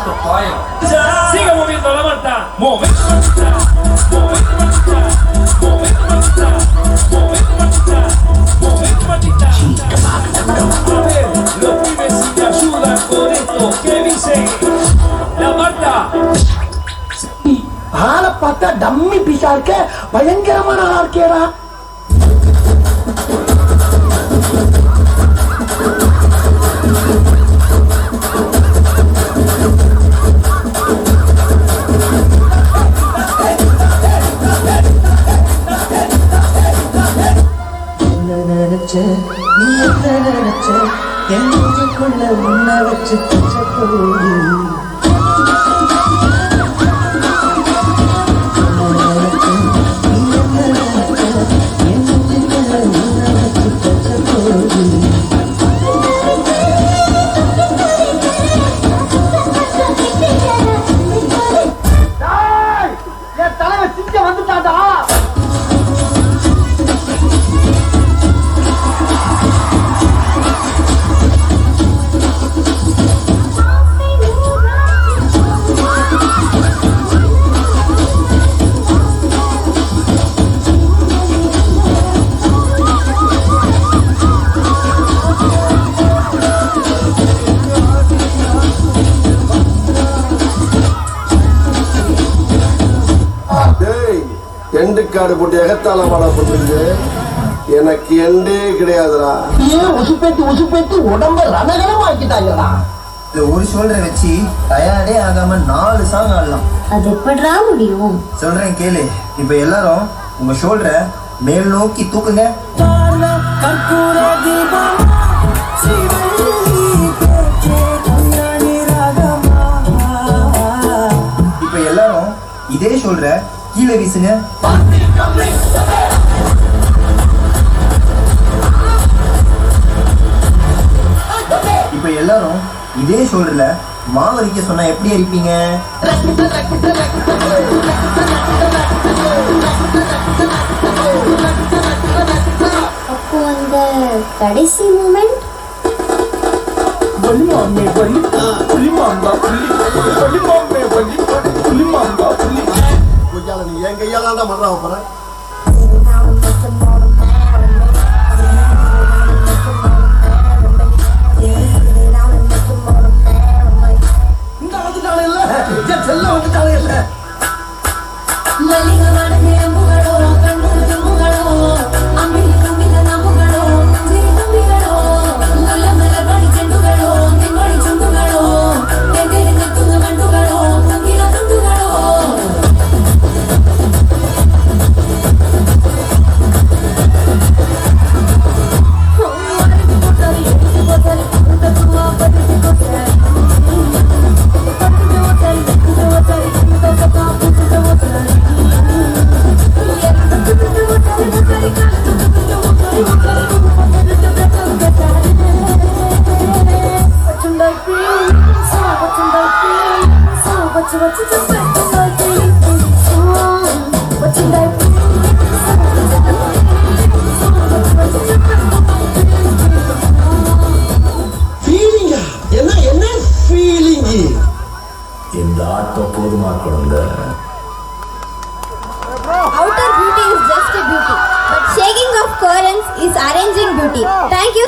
esto, caballero. Siga moviendo la manta. Moviendo mantita. Moviendo mantita. Moviendo mantita. Moviendo mantita. Moviendo mantita. A ver, los pibes si me ayudan con esto. ¿Qué dicen? La Marta. ஆளை பார்த்தா dummy பீஸா இருக்க, பயங்கரமான ஆளா இருக்கேடா. நினைச்ச நீ என்ன நினைச்ச என்னுக்குள்ள உன்னை வச்சு தச்ச போது என் தலைவர் சிங்க வந்துட்டாடா. எண்டு காடு போட்டு எகத்தால மாடா போட்டு எனக்கு எண்டே கிடையாதுடா. உசுப்பேத்தி உடம்ப ரணகலம் ஆக்கிட்டாங்கடா. இந்த ஒரு ஷோல்டரை வச்சு டயர்டே ஆகாம 4 சாங் ஆடலாம். அது எப்படிடா முடியும்? சொல்றேன் கேளு. இப்ப எல்லாரும் உங்க ஷோல்டரை மேல் நோக்கி தூக்குங்க. இப்ப எல்லாரும் இதே ஷோல்டரை கீழே வீசுங்க. இப்ப எல்லாரும் இதே ஷோல்டர்ல மாவு அரிக்க சொன்னா எப்படி அரிப்பீங்க? அப்போ அந்த கடைசி மூமெண்ட் நீ என் கையால தான் மறா போற. இந்த வந்துட்டாலே இல்ல, என் செல்ல வந்துட்டாலே இல்ல. இந்த ஆட்டம் போதுமா குழந்தை? Outer beauty is just a beauty, but shaking of currents is arranging beauty. Thank you.